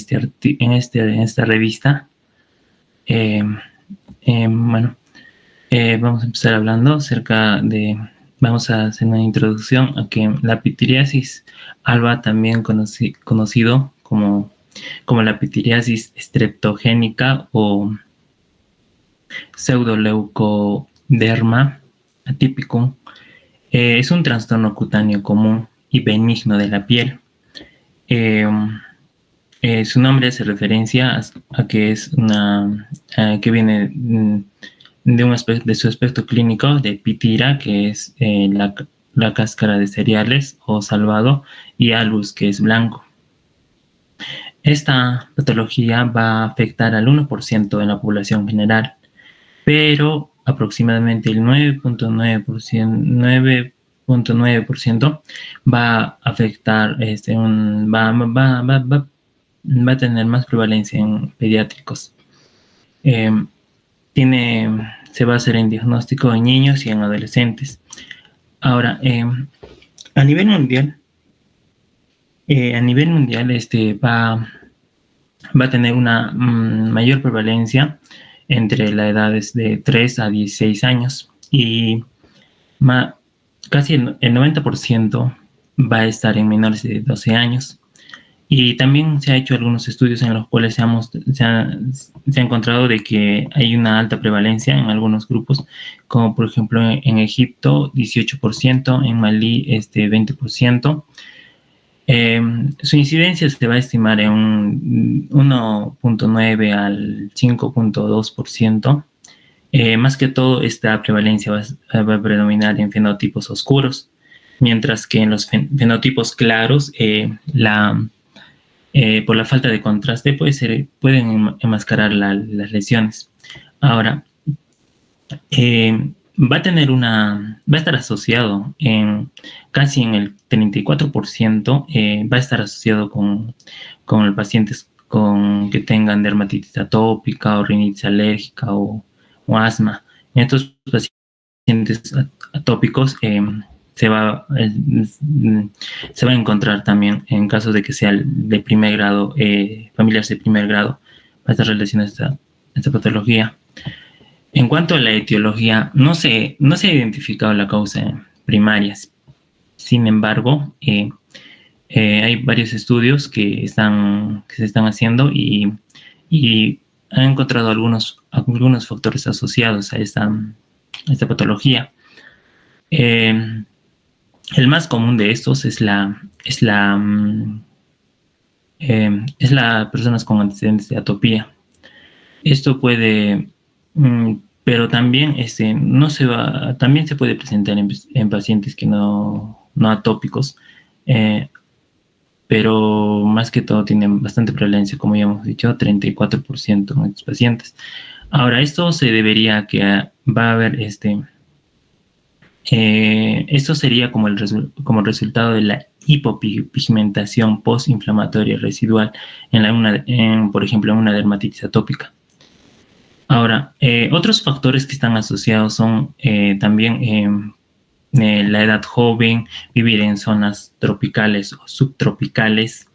en esta revista. Eh, bueno, vamos a empezar hablando vamos a hacer una introducción a que la pitiriasis alba, también conocido como la pitiriasis streptogénica o pseudoleucoderma atípico, es un trastorno cutáneo común y benigno de la piel. Su nombre hace referencia a que es que viene de su aspecto clínico de pitira, que es la cáscara de cereales o salvado, y albus, que es blanco. Esta patología va a afectar al 1% de la población general, pero aproximadamente el 9.9% va a afectar, va a tener más prevalencia en pediátricos. Se va a hacer en diagnóstico en niños y en adolescentes. Ahora, a nivel mundial, va a tener una mayor prevalencia entre las edades de 3 a 16 años, y casi el 90% va a estar en menores de 12 años. Y también se ha hecho algunos estudios en los cuales se ha encontrado de que hay una alta prevalencia en algunos grupos, como por ejemplo en Egipto 18%, en Malí 20%. Su incidencia se va a estimar en un 1.9 al 5.2%. Más que todo, esta prevalencia va a predominar en fenotipos oscuros, mientras que en los fenotipos claros, por la falta de contraste pueden enmascarar las lesiones. Ahora, va a estar asociado casi en el 34%, va a estar asociado con pacientes que tengan dermatitis atópica o rinitis alérgica o asma. En estos pacientes atópicos se va a encontrar también, en caso de que sea de primer grado, familiares de primer grado, va a estar relacionada esta patología. En cuanto a la etiología, no se ha identificado la causa primaria. Sin embargo, hay varios estudios que se están haciendo y han encontrado algunos factores asociados a esta patología. El más común de estos es las personas con antecedentes de atopía. Esto puede, pero también también se puede presentar en pacientes que no atópicos, pero más que todo tienen bastante prevalencia, como ya hemos dicho, 34% en estos pacientes. Ahora, esto se debería a que va a haber esto sería como resultado de la hipopigmentación postinflamatoria residual por ejemplo, en una dermatitis atópica. Ahora, otros factores que están asociados son también la edad joven, vivir en zonas tropicales o subtropicales,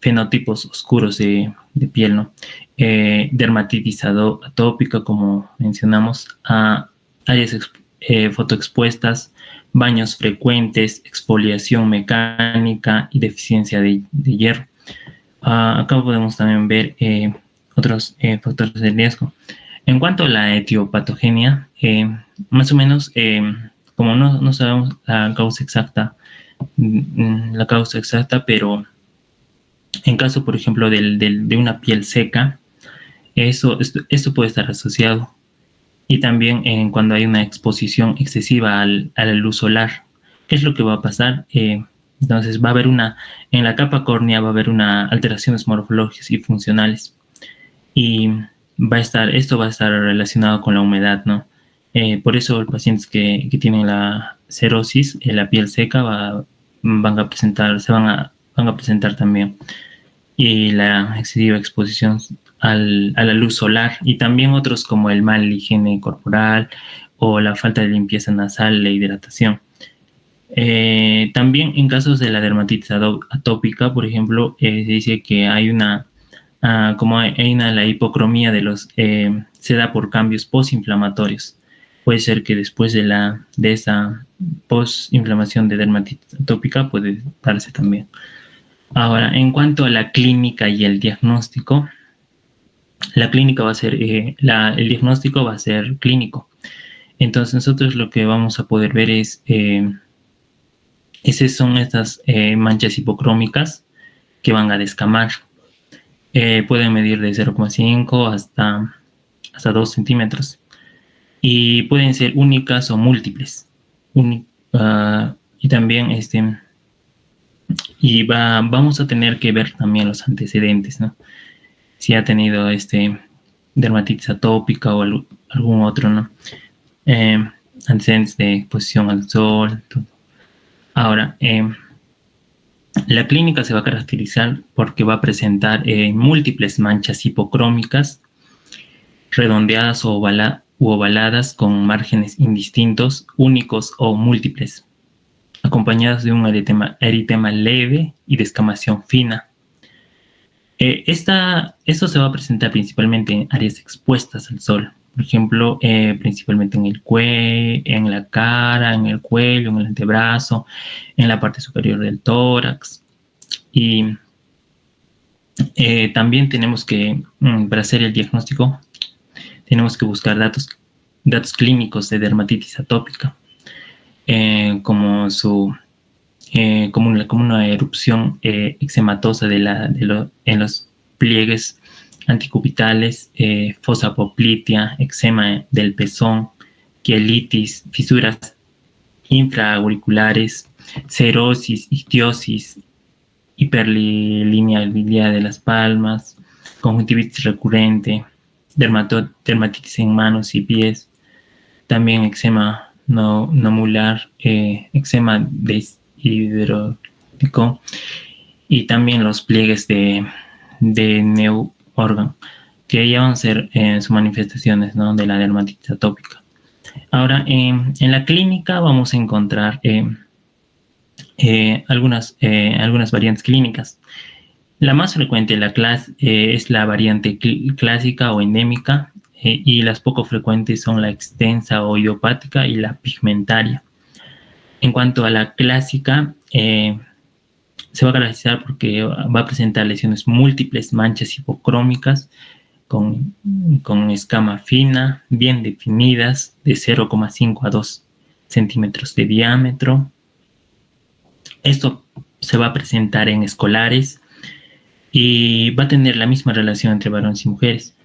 fenotipos oscuros de piel, ¿no? Dermatitis atópica, como mencionamos, áreas fotoexpuestas, baños frecuentes, exfoliación mecánica y deficiencia de hierro. Acá podemos también ver otros factores de riesgo. En cuanto a la etiopatogenia, más o menos, como no sabemos la causa exacta, pero en caso, por ejemplo, de una piel seca, esto puede estar asociado. Y también cuando hay una exposición excesiva a la luz solar, ¿qué es lo que va a pasar? Entonces va a haber en la capa córnea va a haber alteraciones morfológicas y funcionales. Y esto va a estar relacionado con la humedad, ¿no? Por eso los pacientes que tienen la cerosis, la piel seca, van a presentar también. Y la excesiva exposición a la luz solar, y también otros como el mal higiene corporal o la falta de limpieza nasal e hidratación. También en casos de la dermatitis atópica, por ejemplo, se dice que hay una como hay la hipocromía se da por cambios postinflamatorios. Puede ser que después de esa postinflamación de dermatitis atópica puede darse también. Ahora, en cuanto a la clínica y el diagnóstico, la clínica va a ser, el diagnóstico va a ser clínico. Entonces nosotros lo que vamos a poder ver esas son estas manchas hipocrómicas que van a descamar. Pueden medir de 0,5 hasta 2 centímetros. Y pueden ser únicas o múltiples. Y también vamos a tener que ver también los antecedentes, ¿no? Si ha tenido dermatitis atópica o algún otro, ¿no? Antecedentes de exposición al sol. Todo. Ahora, la clínica se va a caracterizar porque va a presentar múltiples manchas hipocrómicas, redondeadas u ovaladas con márgenes indistintos, únicos o múltiples, acompañadas de un eritema leve y descamación fina. Esto se va a presentar principalmente en áreas expuestas al sol, por ejemplo, principalmente en la cara, en el cuello, en el antebrazo, en la parte superior del tórax. Y también tenemos que, para hacer el diagnóstico, tenemos que buscar datos clínicos de dermatitis atópica, como una erupción eczematosa en los pliegues anticupitales, fosa apoplitea, eczema del pezón, quielitis, fisuras infraauriculares, cerosis, ictiosis, hiperlinealidad de las palmas, conjuntivitis recurrente, dermatitis en manos y pies, también eczema nomular, eczema deshidrótico y también los pliegues de Neuorgan, que ya van a ser sus manifestaciones, ¿no?, de la dermatitis atópica. Ahora, en la clínica vamos a encontrar algunas variantes clínicas. La más frecuente es la variante clásica o endémica, y las poco frecuentes son la extensa o idiopática y la pigmentaria. En cuanto a la clásica, se va a caracterizar porque va a presentar lesiones múltiples, manchas hipocrómicas con escama fina, bien definidas, de 0,5 a 2 centímetros de diámetro. Esto se va a presentar en escolares y va a tener la misma relación entre varones y mujeres.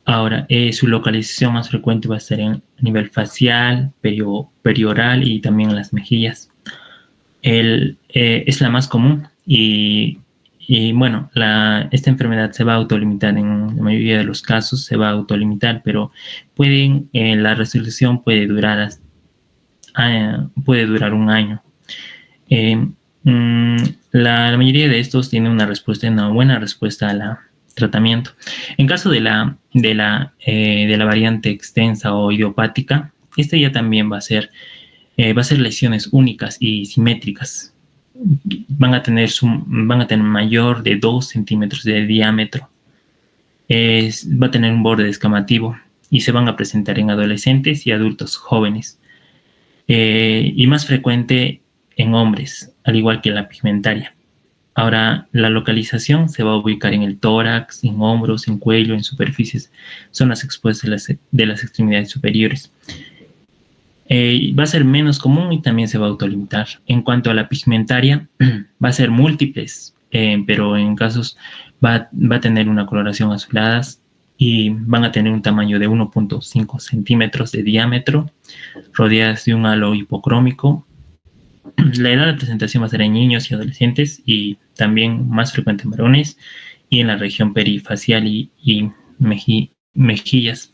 Ahora, su localización más frecuente va a ser a nivel facial, perioral y también en las mejillas. Es la más común y bueno, esta enfermedad se va a autolimitar en la mayoría de los casos, se va a autolimitar, pero la resolución puede durar un año. La mayoría de estos tienen una buena respuesta al tratamiento. En caso de la variante extensa o idiopática, ya también va a ser lesiones únicas y simétricas. Van a tener mayor de 2 centímetros de diámetro. Va a tener un borde descamativo y se van a presentar en adolescentes y adultos jóvenes. Y más frecuente en hombres, al igual que la pigmentaria. Ahora, la localización se va a ubicar en el tórax, en hombros, en cuello, en superficies, zonas expuestas de las extremidades superiores. Va a ser menos común y también se va a autolimitar. En cuanto a la pigmentaria, va a ser múltiples, pero en casos va a tener una coloración azulada y van a tener un tamaño de 1.5 centímetros de diámetro, rodeadas de un halo hipocrómico. La edad de presentación va a ser en niños y adolescentes y también más frecuente en varones y en la región perifacial y mejillas.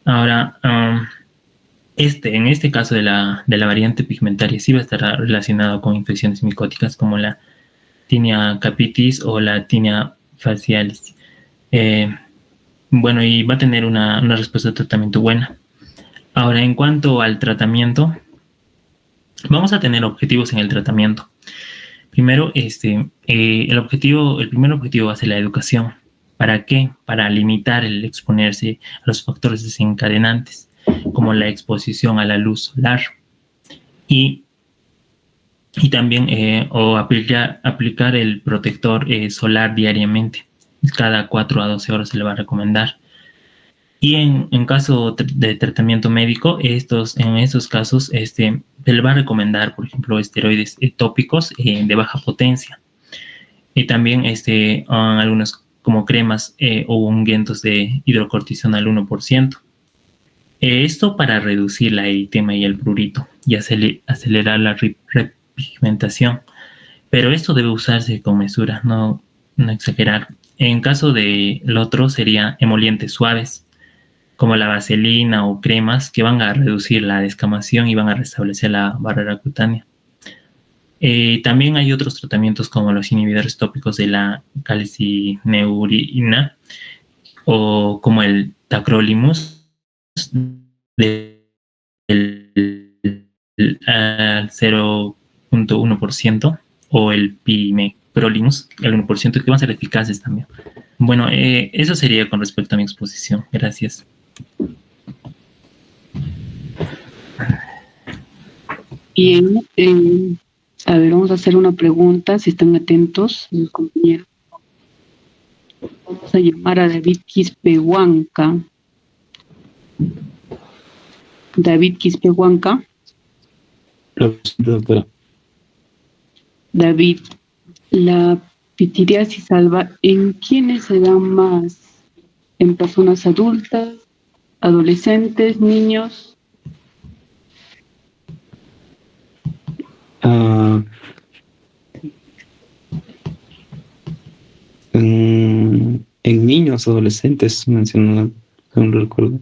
Ahora, en este caso de la variante pigmentaria sí va a estar relacionado con infecciones micóticas como la tinea capitis o la tinea facialis. Bueno, y va a tener una respuesta de tratamiento buena. Ahora, en cuanto al tratamiento, vamos a tener objetivos en el tratamiento. Primero, el primer objetivo va a ser la educación ¿Para qué? Para limitar el exponerse a los factores desencadenantes, como la exposición a la luz solar y también aplicar el protector solar diariamente. Cada 4 a 12 horas se le va a recomendar. Y en caso de tratamiento médico, en estos casos se le va a recomendar, por ejemplo, esteroides tópicos de baja potencia. Y también algunos como cremas o ungüentos de hidrocortisona al 1%. Esto para reducir la eritema y el prurito y acelerar la repigmentación. Pero esto debe usarse con mesura, no exagerar. En caso del otro sería emolientes suaves, como la vaselina o cremas que van a reducir la descamación y van a restablecer la barrera cutánea. También hay otros tratamientos como los inhibidores tópicos de la calcineurina o como el tacrolimus del 0.1% o el pimecrolimus, el 1%, que van a ser eficaces también. Bueno, eso sería con respecto a mi exposición. Gracias. Bien, a ver, vamos a hacer una pregunta, si están atentos, mis compañeros. Vamos a llamar a David Quispehuanca. David Quispehuanca. Doctora. David, la pitiriasis alba, ¿en quiénes se da más? ¿En personas adultas, adolescentes, niños? En niños, adolescentes, mencionó, no recuerdo.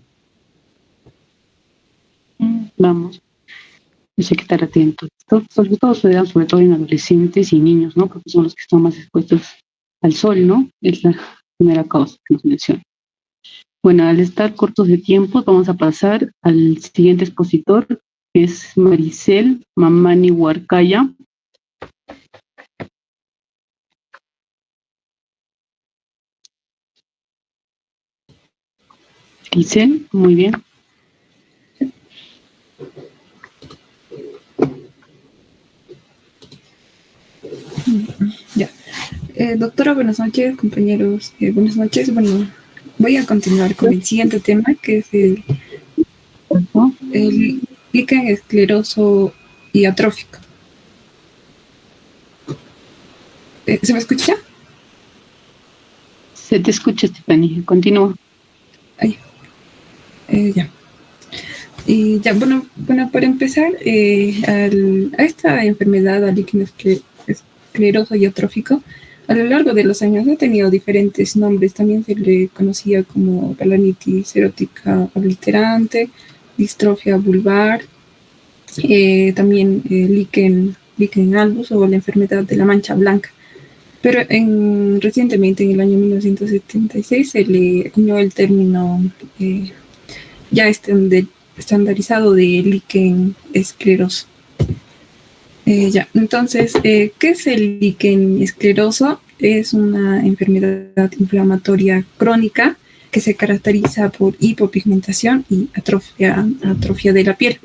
Vamos, hay que estar atentos. Sobre todo se dan sobre todo en adolescentes y niños, ¿no? Porque son los que están más expuestos al sol, ¿no? Es la primera causa que nos menciona. Bueno, al estar cortos de tiempo, vamos a pasar al siguiente expositor, que es Maricel Mamani Huarcaya. Maricel, muy bien. Ya. Doctora, buenas noches, compañeros. Buenas noches. Bueno, voy a continuar con el siguiente tema, que es el líquen escleroso y atrófico. ¿Se me escucha? Se te escucha, Estefania. Continúa. Ahí. Ya. Y ya, bueno, para empezar, a esta enfermedad, al líquen escleroso y atrófico, a lo largo de los años ha tenido diferentes nombres. También se le conocía como balanitis erótica obliterante, distrofia vulvar, también líquen albus o la enfermedad de la mancha blanca. Pero recientemente, en el año 1976, se le acuñó el término ya estandarizado de líquen escleroso. Ya, entonces, ¿qué es el líquen escleroso? Es una enfermedad inflamatoria crónica que se caracteriza por hipopigmentación y atrofia de la piel.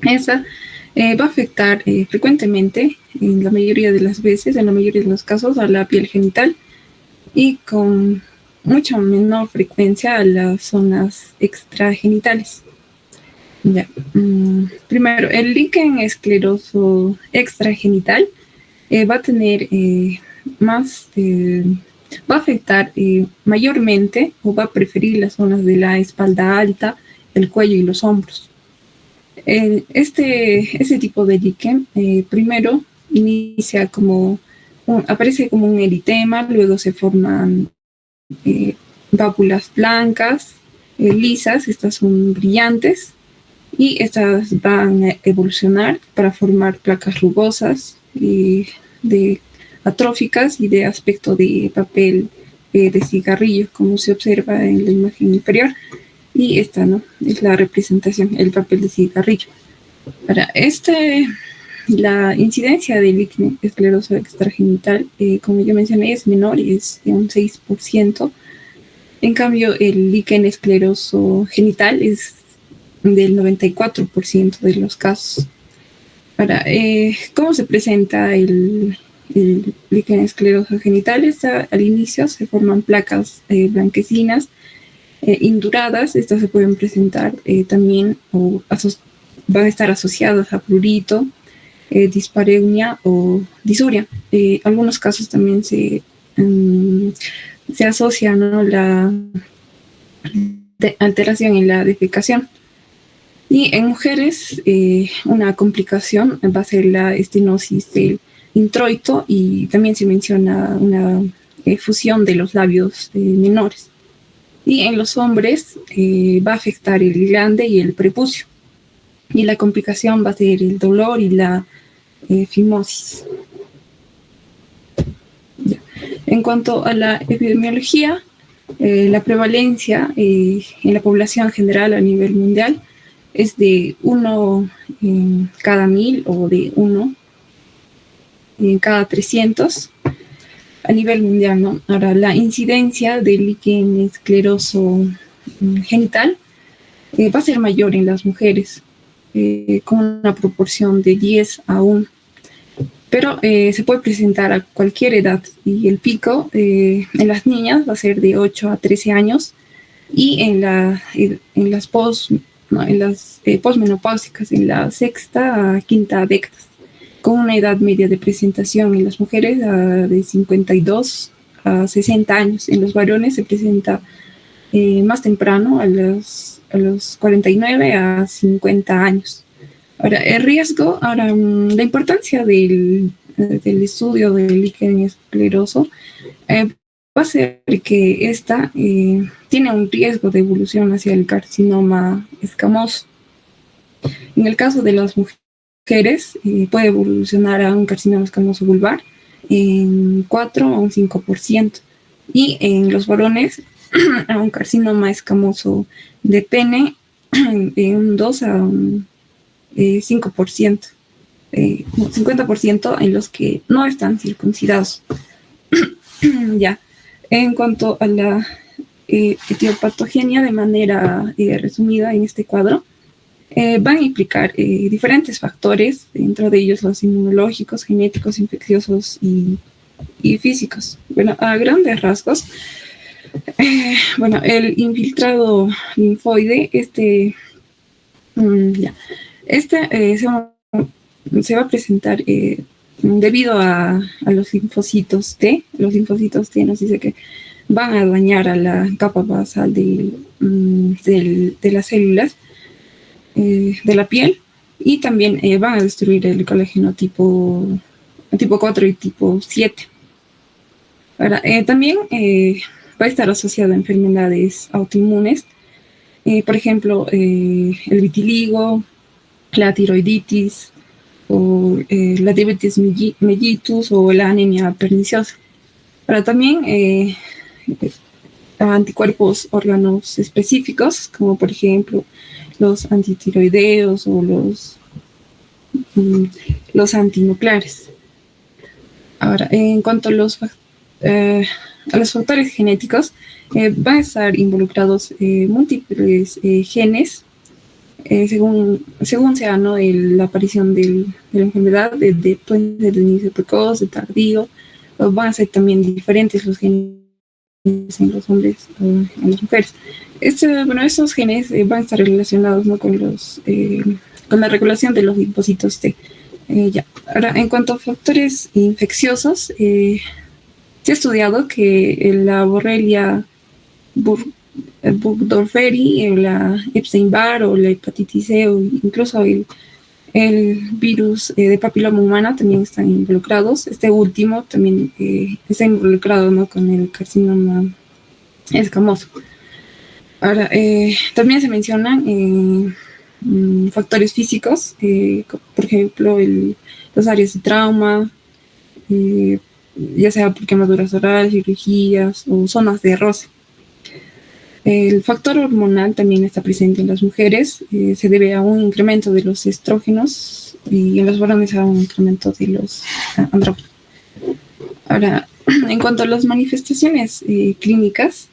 Esa va a afectar frecuentemente, en la mayoría de las veces, en la mayoría de los casos, a la piel genital y con mucha menor frecuencia a las zonas extragenitales. Ya. Primero, el líquen escleroso extragenital va a tener va a afectar mayormente o va a preferir las zonas de la espalda alta, el cuello y los hombros. Ese tipo de líquen primero inicia aparece como un eritema, luego se forman váculas blancas, lisas, estas son brillantes, y estas van a evolucionar para formar placas rugosas atróficas y de aspecto de papel de cigarrillo, como se observa en la imagen inferior. Y esta, ¿no?, es la representación, el papel de cigarrillo. Para la incidencia del líquen escleroso extragenital, como yo mencioné, es menor, es de un 6%, En cambio, el líquen escleroso genital es del 94% de los casos. Ahora, ¿cómo se presenta el líquen escleroso genital? Al inicio se forman placas blanquecinas induradas. Estas se pueden presentar también o van a estar asociadas a prurito, dispareunia o disuria. Algunos casos también se asocia, ¿no?, la alteración en la defecación. Y en mujeres, una complicación va a ser la estenosis del introito, y también se menciona una fusión de los labios menores. Y en los hombres va a afectar el glande y el prepucio. Y la complicación va a ser el dolor y la fimosis. Ya. En cuanto a la epidemiología, la prevalencia en la población general a nivel mundial es de 1 en cada 1000 o de 1 en cada 300 a nivel mundial, ¿no? Ahora, la incidencia del líquen escleroso genital va a ser mayor en las mujeres, con una proporción de 10 a 1. Pero se puede presentar a cualquier edad, y el pico en las niñas va a ser de 8 a 13 años, y en las posmenopáusicas en la sexta a quinta década, con una edad media de presentación en las mujeres de 52 a 60 años. En los varones se presenta más temprano, a los 49 a 50 años. Ahora, el riesgo, la importancia del estudio del líquen escleroso va a ser que esta tiene un riesgo de evolución hacia el carcinoma escamoso. En el caso de las mujeres, puede evolucionar a un carcinoma escamoso vulvar en 4 a un 5%, y en los varones a un carcinoma escamoso de pene en un 2 a un 5%, 50% en los que no están circuncidados. Ya. En cuanto a la etiopatogenia, de manera resumida en este cuadro, van a implicar diferentes factores, dentro de ellos los inmunológicos, genéticos, infecciosos y físicos. Bueno, a grandes rasgos, el infiltrado linfoide, se va a presentar debido a los linfocitos T. Los linfocitos T nos dice que van a dañar a la capa basal de las células de la piel, y también van a destruir el colágeno tipo 4 y tipo 7. Ahora, también va a estar asociado a enfermedades autoinmunes, por ejemplo, el vitiligo, la tiroiditis, o la diabetes mellitus, o la anemia perniciosa. Ahora, también anticuerpos órganos específicos, como por ejemplo los antitiroideos o los antinucleares. Ahora, en cuanto a los factores genéticos, van a estar involucrados múltiples genes, según sea, ¿no?, la aparición de la enfermedad, puede ser de inicio precoz, de tardío. Van a ser también diferentes los genes en los hombres o en las mujeres. Estos genes van a estar relacionados, ¿no?, con la regulación de los linfocitos T. Ahora, en cuanto a factores infecciosos, se ha estudiado que la Borrelia burgdorferi, la Epstein-Barr o la hepatitis C, o incluso el virus de papiloma humana también están involucrados. Este último también está involucrado, ¿no?, con el carcinoma escamoso. Ahora, también se mencionan factores físicos, por ejemplo, los áreas de trauma, ya sea por quemaduras orales, cirugías o zonas de roce. El factor hormonal también está presente en las mujeres, se debe a un incremento de los estrógenos, y en los varones a un incremento de los andrógenos. Ahora, en cuanto a las manifestaciones clínicas,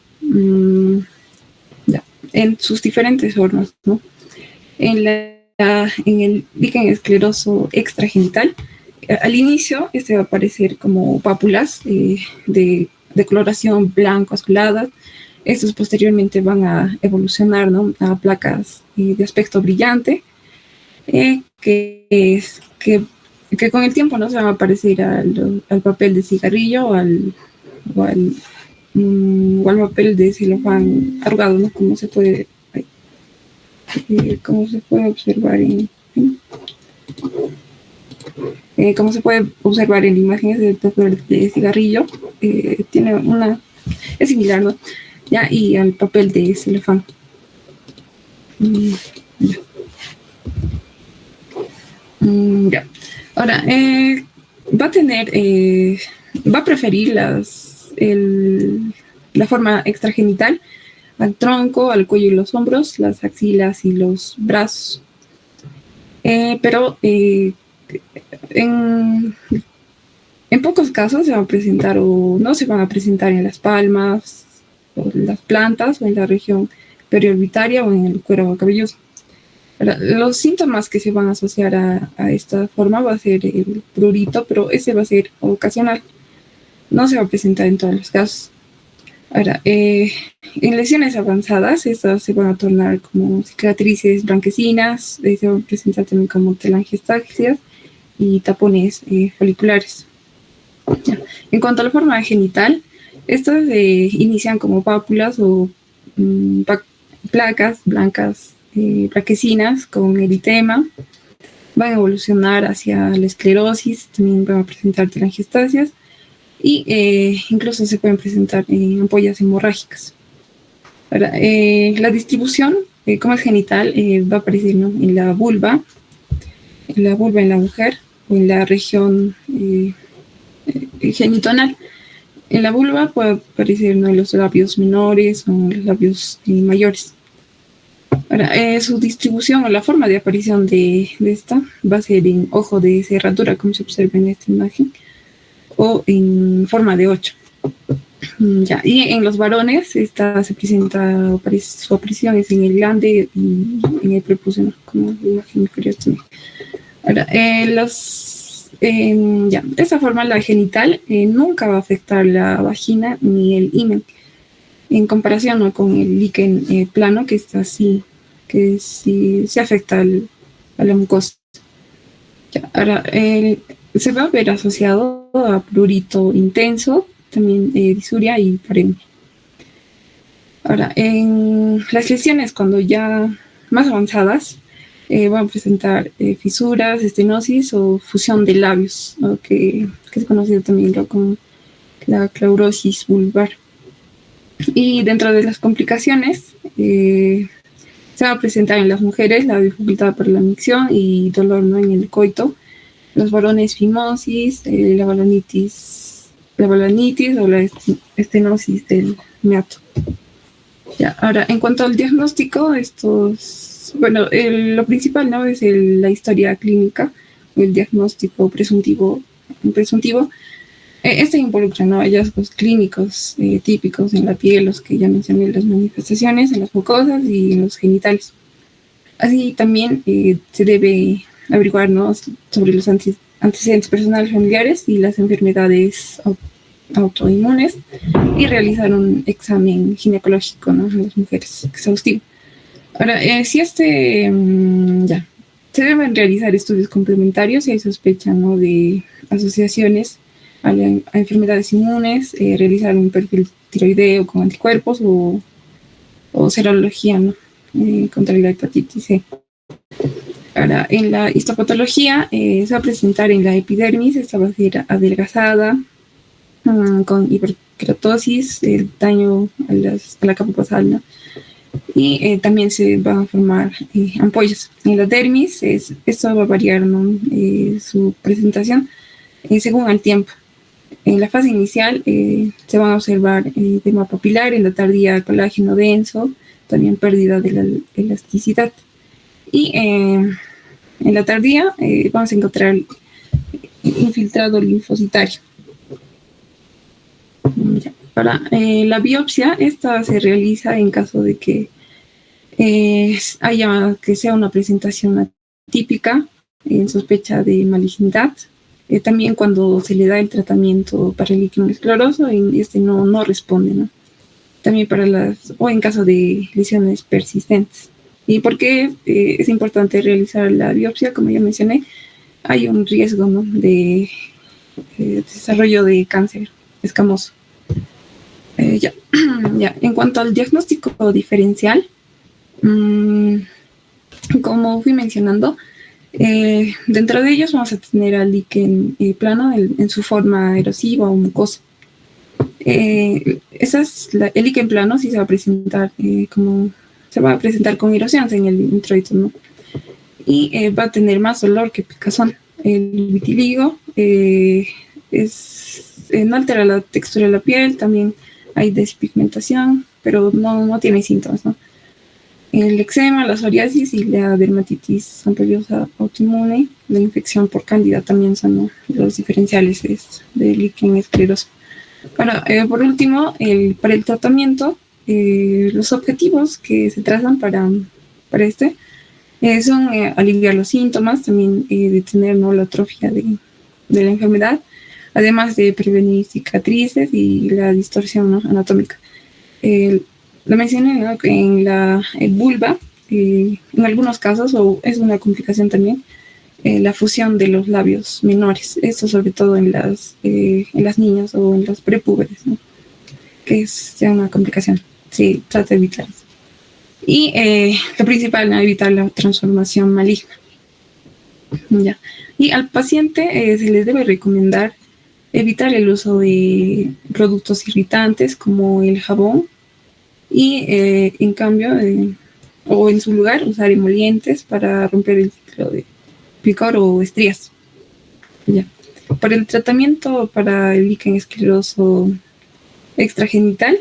en sus diferentes formas, ¿no? En el líquen escleroso extragenital, al inicio este va a aparecer como pápulas de coloración blanco azulada. Estos posteriormente van a evolucionar, ¿no?, a placas de aspecto brillante, que con el tiempo no se van a parecer al papel de cigarrillo o al papel de celofán arrugado, ¿no?, como se puede observar en imágenes del papel de cigarrillo. Es similar, ¿no?, ya, y al papel de celofán. Ya. Ahora, va a preferir la forma extragenital al tronco, al cuello y los hombros, las axilas y los brazos. Pero en pocos casos se van a presentar o no se van a presentar en las palmas, o en las plantas, o en la región periorbitaria o en el cuero cabelloso. Los síntomas que se van a asociar a esta forma va a ser el prurito, pero ese va a ser ocasional. No se va a presentar en todos los casos. Ahora, en lesiones avanzadas, estas se van a tornar como cicatrices blanquecinas, se van a presentar también como telangiectasias y tapones foliculares. Ya. En cuanto a la forma genital, estas inician como pápulas o placas blancas blanquecinas con eritema, van a evolucionar hacia la esclerosis, también van a presentar telangiectasias y incluso se pueden presentar ampollas hemorrágicas. Ahora, la distribución, como es genital, va a aparecer, ¿no?, en la vulva en la mujer o en la región genitonal. En la vulva puede aparecer, ¿no?, en los labios menores o en los labios mayores. Ahora, su distribución o la forma de aparición de esta va a ser en ojo de cerradura, como se observa en esta imagen, o en forma de 8. Ya. Y en los varones esta se presenta, su aparición es en el glande y en el prepucio, ¿no?, como la imagen inferior también. Ahora, de esta forma la genital nunca va a afectar la vagina ni el himen, en comparación, ¿no?, con el líquen plano, que está así, que sí se afecta a la mucosa. Ya. Ahora, se va a ver asociado a prurito intenso, también disuria y paremia. Ahora, en las lesiones cuando ya más avanzadas, van a presentar fisuras, estenosis o fusión de labios, ¿no?, que es conocido también como la chlorosis vulvar. Y dentro de las complicaciones, se va a presentar en las mujeres la dificultad para la micción y dolor, ¿no?, en el coito. Los varones, fimosis, la balanitis o la estenosis del meato. Ya. Ahora, en cuanto al diagnóstico, lo principal, ¿no?, es la historia clínica, el diagnóstico presuntivo. Este involucra, ¿no?, hallazgos clínicos típicos en la piel, los que ya mencioné, las manifestaciones en las mucosas y en los genitales. Así también se debe averiguar, ¿no?, sobre los antecedentes personales familiares y las enfermedades autoinmunes y realizar un examen ginecológico, ¿no?, en las mujeres exhaustivo. Ahora, se deben realizar estudios complementarios si hay sospecha, ¿no?, de asociaciones a enfermedades inmunes, realizar un perfil tiroideo con anticuerpos o serología, ¿no?, contra la hepatitis C. Ahora, en la histopatología se va a presentar en la epidermis, esta va a ser adelgazada, con hiperkeratosis, el daño a la capa basal, ¿no?, y también se van a formar ampollas. En la dermis, esto va a variar, ¿no?, su presentación según el tiempo. En la fase inicial se van a observar edema papilar, en la tardía colágeno denso, también pérdida de la elasticidad. Y en la tardía vamos a encontrar infiltrado linfocitario. Ahora, la biopsia, esta se realiza en caso de que que sea una presentación atípica en sospecha de malignidad. También cuando se le da el tratamiento para el líquido escleroso y este no responde, ¿no? También o en caso de lesiones persistentes. ¿Y por qué es importante realizar la biopsia? Como ya mencioné, hay un riesgo, ¿no?, de desarrollo de cáncer escamoso. Ya. En cuanto al diagnóstico diferencial, como fui mencionando, dentro de ellos vamos a tener al líquen plano en su forma erosiva o mucosa. El líquen plano sí se va a presentar con erosiones en el introito, ¿no? Y va a tener más olor que picazón. El vitiligo no altera la textura de la piel, también hay despigmentación, pero no tiene síntomas, ¿no? El eczema, la psoriasis y la dermatitis ampullosa autoinmune, la infección por cándida también son los diferenciales del líquen escleroso. Bueno, por último, para el tratamiento, los objetivos que se trazan para son aliviar los síntomas, también detener, ¿no?, la atrofia de la enfermedad, además de prevenir cicatrices y la distorsión, ¿no?, anatómica. Lo mencioné, ¿no?, en el vulva, en algunos casos, o es una complicación también, la fusión de los labios menores, esto sobre todo en las niñas o en los prepúberes, ¿no?, que es ya una complicación. Sí, trata de evitar eso. Y lo principal, ¿no?, evitar la transformación maligna. Ya. Y al paciente se les debe recomendar evitar el uso de productos irritantes como el jabón y en cambio o en su lugar usar emolientes para romper el ciclo de picor o estrías. Ya. Para el tratamiento para el líquen escleroso extragenital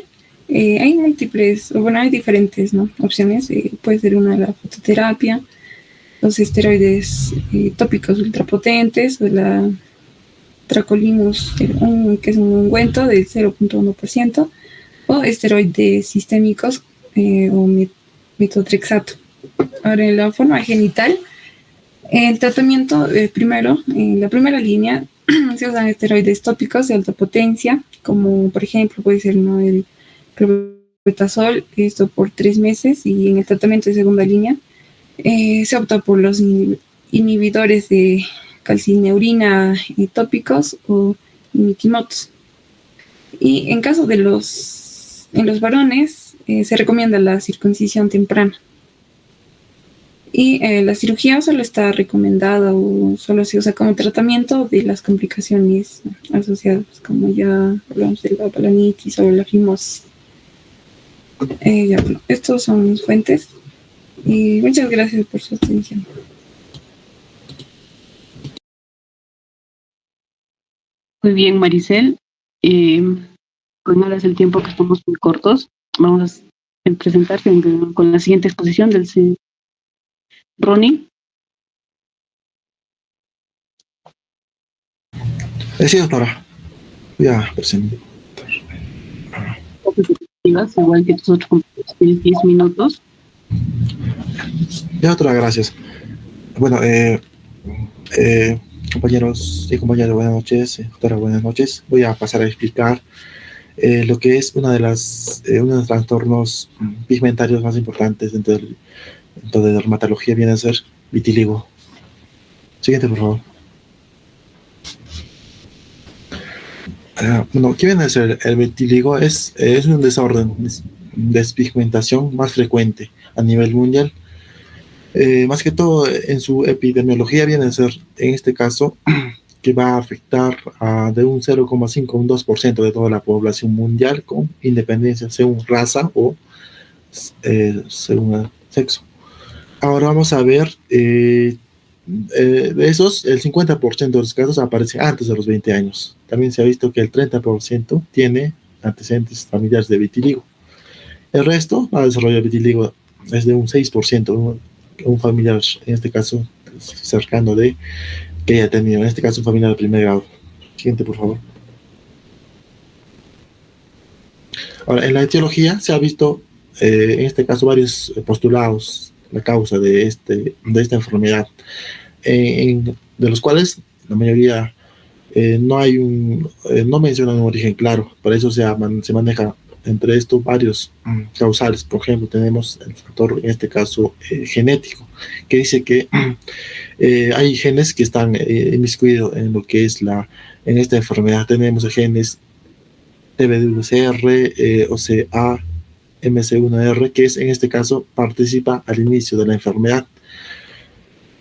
hay diferentes, ¿no?, opciones. Puede ser una de la fototerapia, los esteroides tópicos ultrapotentes, o la Tracolimus, que es un ungüento del 0.1%, o esteroides sistémicos o metotrexato. Ahora, en la forma genital, el tratamiento primero, en la primera línea, se usan esteroides tópicos de alta potencia, como por ejemplo puede ser, ¿no?, el clobetasol, esto por 3 meses, y en el tratamiento de segunda línea se opta por los inhibidores de calcineurina tópicos o imiquimotos. Y en caso en los varones se recomienda la circuncisión temprana. Y la cirugía solo está recomendada o solo se usa como tratamiento de las complicaciones asociadas, como ya hablamos de la balanitis o la fimosis. Estos son mis fuentes y muchas gracias por su atención. Muy bien, Maricel. Pues no es el tiempo que estamos muy cortos. Vamos a presentarse con la siguiente exposición del Ronnie. Sí, doctora. Voy a presentar. Igual que tus otros compañeros, tienes 10 minutos. Ya, doctora, gracias. Bueno, compañeros y compañeras, buenas noches. Doctora, buenas noches. Voy a pasar a explicar lo que es uno de los trastornos pigmentarios más importantes dentro de dermatología, viene a ser vitiligo. Siguiente, por favor. Bueno, ¿qué viene a ser el vitiligo? Es un desorden de despigmentación más frecuente a nivel mundial. Más que todo en su epidemiología viene a ser, en este caso, que va a afectar de un 0,5 a un 2% de toda la población mundial, con independencia según raza o según sexo. Ahora vamos a ver, de esos, el 50% de los casos aparece antes de los 20 años. También se ha visto que el 30% tiene antecedentes familiares de vitiligo. El resto, el desarrollo de vitiligo es de un 6%, un familiar, en este caso, cercano de que haya tenido, en este caso, un familiar de primer grado. Siguiente, por favor. Ahora, en la etiología se ha visto, en este caso, varios postulados, la causa de esta enfermedad, de los cuales la mayoría no mencionan un origen claro. Por eso se maneja entre estos varios causales. Por ejemplo, tenemos el factor, en este caso, genético, que dice que hay genes que están inmiscuidos en lo que es en esta enfermedad. Tenemos genes TBWCR, OCA, MC1R, que en este caso participa al inicio de la enfermedad.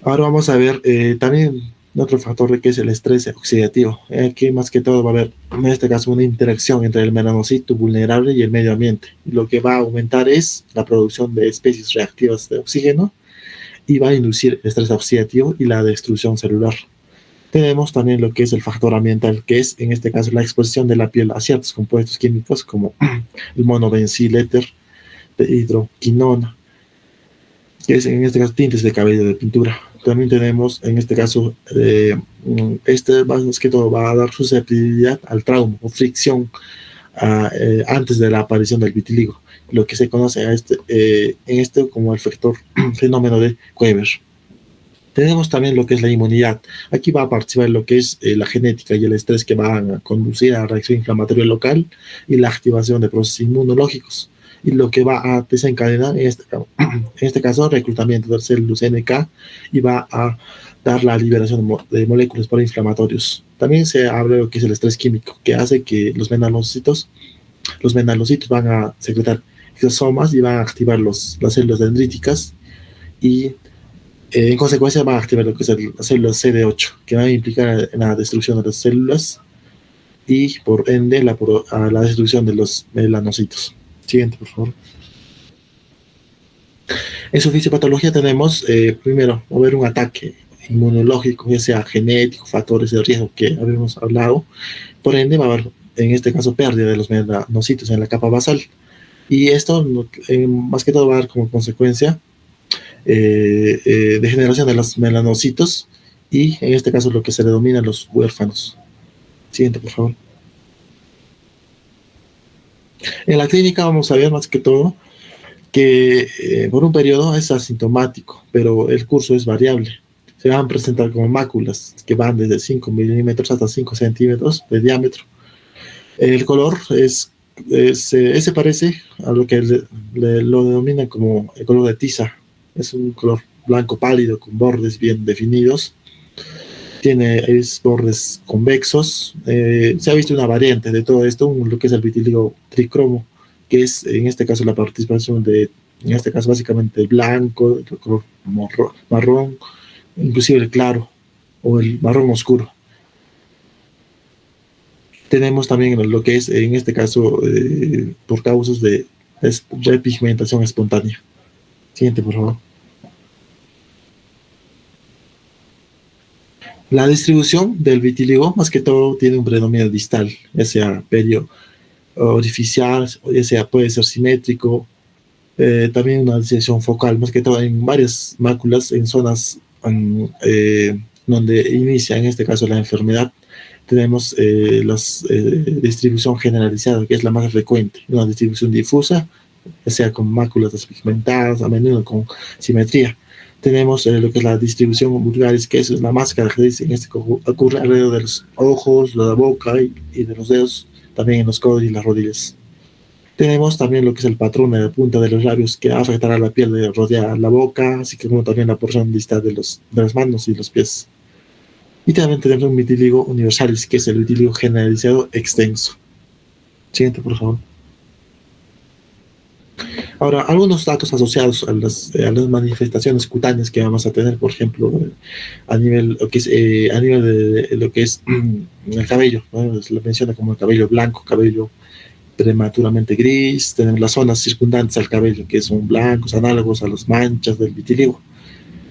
Ahora vamos a ver también otro factor que es el estrés oxidativo. Aquí más que todo va a haber, en este caso, una interacción entre el melanocito vulnerable y el medio ambiente. Lo que va a aumentar es la producción de especies reactivas de oxígeno y va a inducir el estrés oxidativo y la destrucción celular. Tenemos también lo que es el factor ambiental, que es en este caso la exposición de la piel a ciertos compuestos químicos como el monobenziléter de hidroquinona, que es en este caso tintes de cabello de pintura. También tenemos en este caso, más que todo va a dar susceptibilidad al trauma o fricción antes de la aparición del vitíligo, lo que se conoce en esto como el fenómeno de Weber. Tenemos también lo que es la inmunidad. Aquí va a participar lo que es la genética y el estrés, que van a conducir a la reacción inflamatoria local y la activación de procesos inmunológicos, y lo que va a desencadenar en este caso reclutamiento de células NK, y va a dar la liberación de moléculas proinflamatorios. También se habla de lo que es el estrés químico, que hace que los melanocitos van a secretar exosomas y van a activar las células dendríticas, y en consecuencia van a activar lo que es las células CD8, que van a implicar en la destrucción de las células y por ende a la destrucción de los melanocitos. Siguiente, por favor. En su fisiopatología tenemos, primero, va a haber un ataque inmunológico, ya sea genético, factores de riesgo que habíamos hablado. Por ende, va a haber, en este caso, pérdida de los melanocitos en la capa basal. Y esto, más que todo, va a dar como consecuencia degeneración de los melanocitos, y en este caso lo que se le denomina los huérfanos. Siguiente, por favor. En la clínica vamos a ver más que todo que por un periodo es asintomático, pero el curso es variable. Se van a presentar como máculas que van desde 5 milímetros hasta 5 centímetros de diámetro. El color se parece a lo que lo denominan como el color de tiza. Es un color blanco pálido con bordes bien definidos. Tiene bordes convexos. Se ha visto una variante de todo esto, lo que es el vitíligo tricromo, que es en este caso la participación en este caso básicamente el blanco, el color marrón, inclusive el claro o el marrón oscuro. Tenemos también lo que es en este caso por causas de repigmentación espontánea. Siguiente, por favor. La distribución del vitíligo, más que todo, tiene un predominio distal, ya sea orificial, ya sea puede ser simétrico, también una distribución focal, más que todo en varias máculas, en zonas donde inicia, en este caso, la enfermedad. Tenemos la distribución generalizada, que es la más frecuente, una distribución difusa, ya sea con máculas despigmentadas, a menudo con simetría. Tenemos lo que es la distribución vulgaris, que es la más característica, en este ocurre alrededor de los ojos, de la boca y de los dedos, también en los codos y las rodillas. Tenemos también lo que es el patrón de la punta de los labios, que afectará a la piel de rodear la boca, así como también la porción distal de las manos y los pies. Y también tenemos un vitíligo universalis, que es el vitíligo generalizado extenso. Siguiente, por favor. Ahora, algunos datos asociados a las manifestaciones cutáneas que vamos a tener, por ejemplo, a nivel de lo que es el cabello, ¿no? Se lo menciona como el cabello blanco, cabello prematuramente gris. Tenemos las zonas circundantes al cabello, que son blancos, análogos a las manchas del vitíligo.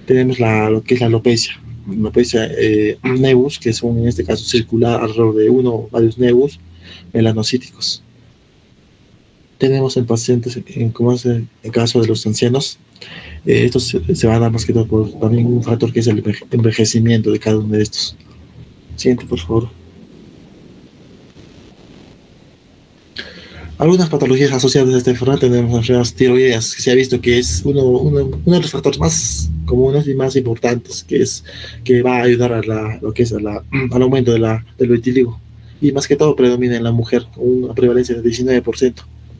Tenemos lo que es la alopecia nevus, que son en este caso circular alrededor de uno o varios nevus melanocíticos. Tenemos en pacientes, como es el caso de los ancianos, estos se van a dar más que todo por también un factor que es el envejecimiento de cada uno de estos. Siguiente, por favor. Algunas patologías asociadas a esta enfermedad tenemos las enfermedades tiroideas, que se ha visto que es uno de los factores más comunes y más importantes, que va a ayudar lo que es al aumento del vitiligo. Y más que todo predomina en la mujer, con una prevalencia de 19%.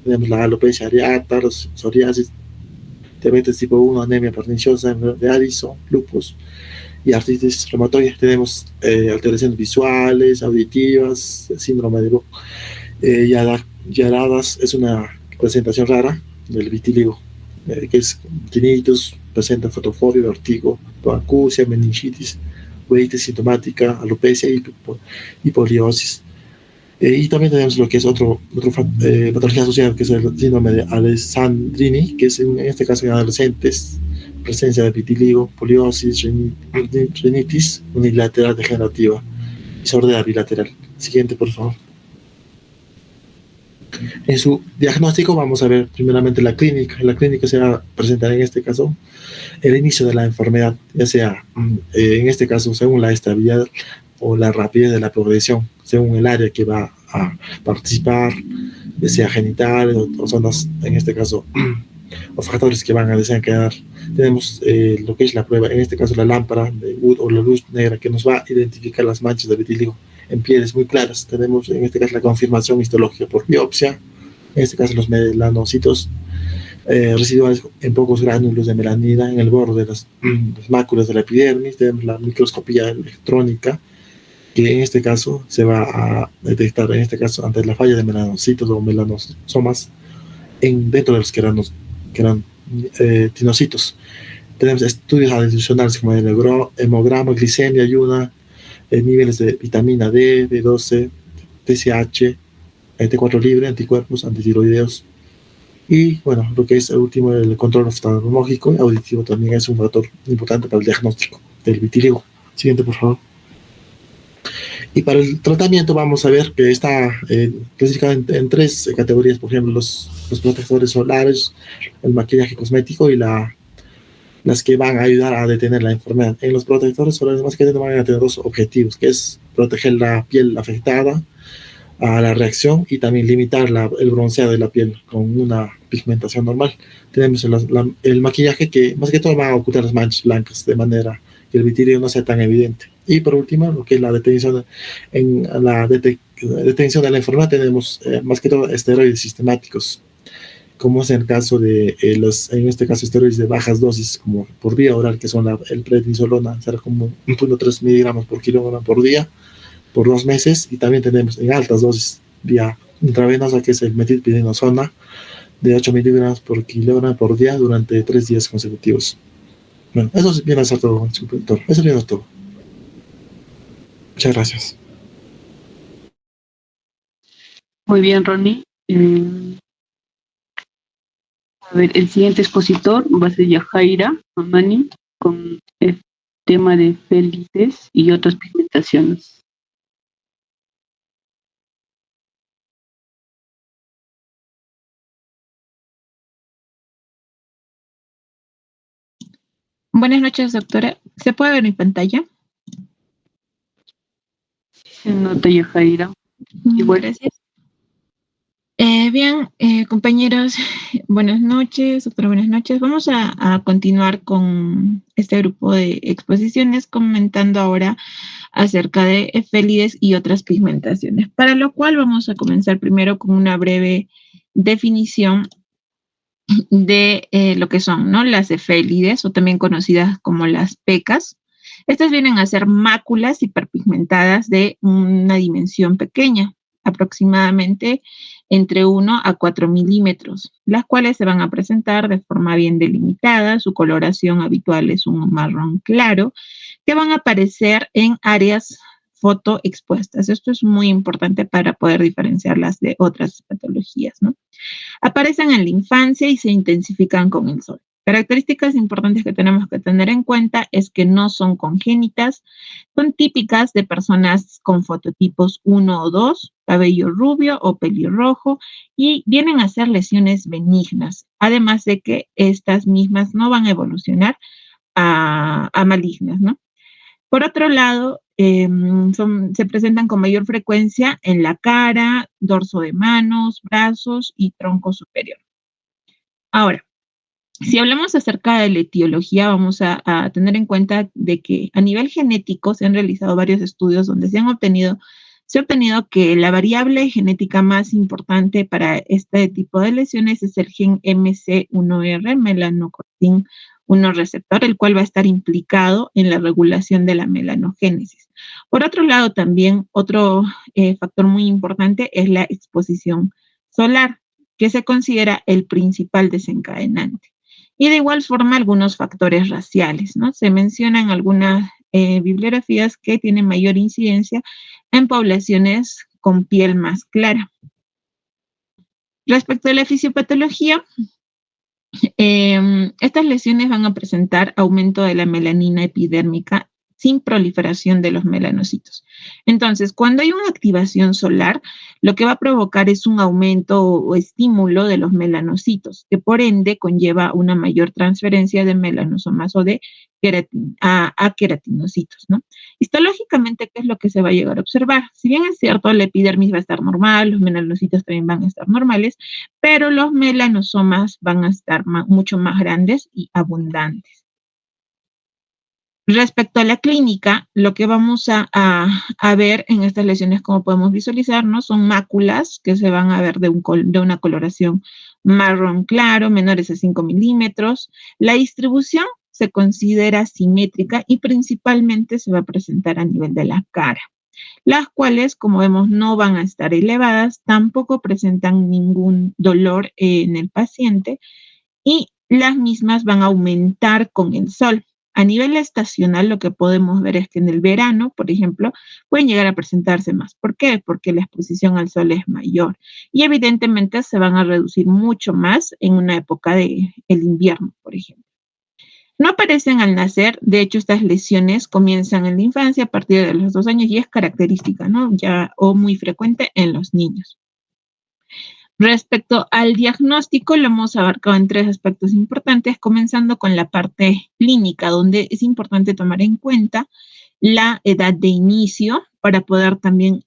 Tenemos la alopecia areata, los psoriasis, diabetes tipo 1, anemia perniciosa, de Addison, lupus y artritis reumatoide. Tenemos alteraciones visuales, auditivas, síndrome de Yaradas es una presentación rara del vitiligo, que es tinnitus, presenta fotofobia, vertigo, acusia, meningitis, otitis sintomática, alopecia y poliosis. Y también tenemos lo que es otro patología asociada, que es el síndrome de Alessandrini, que es en este caso en adolescentes, presencia de vitiligo, poliosis, rinitis unilateral degenerativa y sordera bilateral. Siguiente, por favor. En su diagnóstico vamos a ver primeramente la clínica. En la clínica se va a presentar en este caso el inicio de la enfermedad, ya sea en este caso según la estabilidad o la rapidez de la progresión, según el área que va a participar, ya sea genital o zonas, en este caso, o factores que van a desencadenar. Tenemos lo que es la prueba, en este caso la lámpara de Wood o la luz negra, que nos va a identificar las manchas de vitiligo en pieles muy claras. Tenemos en este caso la confirmación histológica por biopsia, en este caso los melanocitos residuales en pocos gránulos de melanina en el borde de las máculas de la epidermis. Tenemos la microscopía electrónica, que en este caso se va a detectar, en este caso, ante la falla de melanocitos o melanosomas dentro de los que eran tinocitos. Tenemos estudios adicionales como el hemograma, glicemia, ayuna, niveles de vitamina D, B12, TSH, T4 libre, anticuerpos, antitiroideos. Y bueno, lo que es el último, el control oftalmológico y auditivo también es un factor importante para el diagnóstico del vitiligo. Siguiente, por favor. Y para el tratamiento vamos a ver que está clasificado en tres categorías, por ejemplo, los protectores solares, el maquillaje cosmético y las que van a ayudar a detener la enfermedad. En los protectores solares más que nada van a tener dos objetivos, que es proteger la piel afectada a la reacción y también limitar el bronceado de la piel con una pigmentación normal. Tenemos el maquillaje, que más que todo va a ocultar las manchas blancas de manera que el vitiligo no sea tan evidente. Y por último, lo que es la detención detención de la enfermedad, tenemos más que todo esteroides sistemáticos, como es el caso de en este caso esteroides de bajas dosis, como por vía oral, que son el prednisolona, será como 1.3 miligramos por kilogramo por día, por 2 meses. Y también tenemos en altas dosis vía intravenosa, que es el metilprednisona, de 8 miligramos por kilogramo por día durante 3 días consecutivos. Bueno, eso viene a ser todo, doctor. Eso viene a ser todo. Muchas gracias. Muy bien, Ronnie. A ver, el siguiente expositor va a ser Yajaira Mamani, con el tema de félices y otras pigmentaciones. Buenas noches, doctora. ¿Se puede ver mi pantalla? Se nota, Yajaira. Igual. Gracias. Bien, compañeros, buenas noches, doctora, buenas noches. Vamos a continuar con este grupo de exposiciones, comentando ahora acerca de efélides y otras pigmentaciones, para lo cual vamos a comenzar primero con una breve definición de lo que son, ¿no?, las efélides, o también conocidas como las pecas. Estas vienen a ser máculas hiperpigmentadas de una dimensión pequeña, aproximadamente entre 1 a 4 milímetros, las cuales se van a presentar de forma bien delimitada. Su coloración habitual es un marrón claro, que van a aparecer en áreas fotoexpuestas. Esto es muy importante para poder diferenciarlas de otras patologías, ¿no? Aparecen en la infancia y se intensifican con el sol. Características importantes que tenemos que tener en cuenta es que no son congénitas, son típicas de personas con fototipos 1 o 2, cabello rubio o pelirrojo, y vienen a ser lesiones benignas, además de que estas mismas no van a evolucionar a malignas, ¿no? Por otro lado, se presentan con mayor frecuencia en la cara, dorso de manos, brazos y tronco superior. Ahora, si hablamos acerca de la etiología, vamos a tener en cuenta de que a nivel genético se han realizado varios estudios donde se ha obtenido que la variable genética más importante para este tipo de lesiones es el gen MC1R, melanocortin 1 receptor, el cual va a estar implicado en la regulación de la melanogénesis. Por otro lado, también otro factor muy importante es la exposición solar, que se considera el principal desencadenante. Y de igual forma algunos factores raciales, ¿no? Se mencionan algunas bibliografías que tienen mayor incidencia en poblaciones con piel más clara. Respecto a la fisiopatología, estas lesiones van a presentar aumento de la melanina epidérmica sin proliferación de los melanocitos. Entonces, cuando hay una activación solar, lo que va a provocar es un aumento o estímulo de los melanocitos, que por ende conlleva una mayor transferencia de melanosomas o de a queratinocitos, ¿no? Histológicamente, ¿qué es lo que se va a llegar a observar? Si bien es cierto, la epidermis va a estar normal, los melanocitos también van a estar normales, pero los melanosomas van a estar mucho más grandes y abundantes. Respecto a la clínica, lo que vamos a ver en estas lesiones, como podemos visualizar, ¿no? Son máculas que se van a ver de una coloración marrón claro, menores a 5 milímetros. La distribución se considera simétrica y principalmente se va a presentar a nivel de la cara, las cuales, como vemos, no van a estar elevadas, tampoco presentan ningún dolor en el paciente y las mismas van a aumentar con el sol. A nivel estacional, lo que podemos ver es que en el verano, por ejemplo, pueden llegar a presentarse más. ¿Por qué? Porque la exposición al sol es mayor y evidentemente se van a reducir mucho más en una época del invierno, por ejemplo. No aparecen al nacer, de hecho estas lesiones comienzan en la infancia a partir de los 2 años y es característica, ¿no? Ya o muy frecuente en los niños. Respecto al diagnóstico, lo hemos abarcado en 3 aspectos importantes, comenzando con la parte clínica, donde es importante tomar en cuenta la edad de inicio para poder también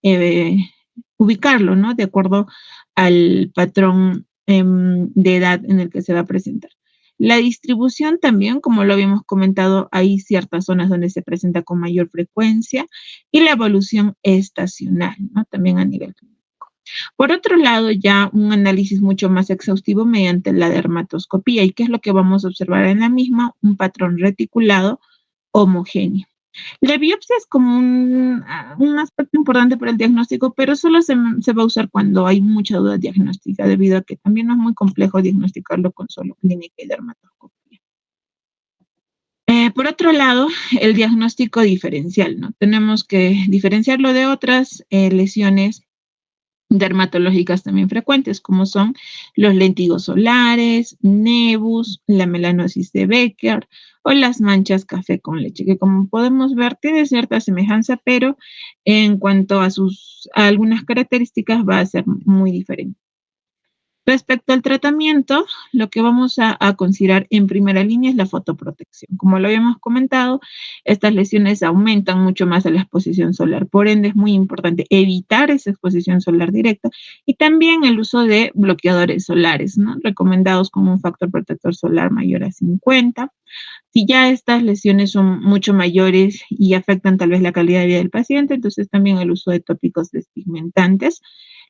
ubicarlo, ¿no? De acuerdo al patrón de edad en el que se va a presentar. La distribución también, como lo habíamos comentado, hay ciertas zonas donde se presenta con mayor frecuencia y la evolución estacional, ¿no? También a nivel clínico. Por otro lado, ya un análisis mucho más exhaustivo mediante la dermatoscopía. ¿Y qué es lo que vamos a observar en la misma? Un patrón reticulado homogéneo. La biopsia es como un aspecto importante para el diagnóstico, pero solo se va a usar cuando hay mucha duda diagnóstica, debido a que también no es muy complejo diagnosticarlo con solo clínica y dermatoscopía. Por otro lado, el diagnóstico diferencial, ¿no? Tenemos que diferenciarlo de otras lesiones dermatológicas también frecuentes, como son los lentigos solares, nevus, la melanosis de Becker o las manchas café con leche, que como podemos ver tiene cierta semejanza, pero en cuanto a algunas características va a ser muy diferente. Respecto al tratamiento, lo que vamos a considerar en primera línea es la fotoprotección. Como lo habíamos comentado, estas lesiones aumentan mucho más a la exposición solar. Por ende, es muy importante evitar esa exposición solar directa y también el uso de bloqueadores solares, ¿no? Recomendados con un factor protector solar mayor a 50. Si ya estas lesiones son mucho mayores y afectan tal vez la calidad de vida del paciente, entonces también el uso de tópicos despigmentantes,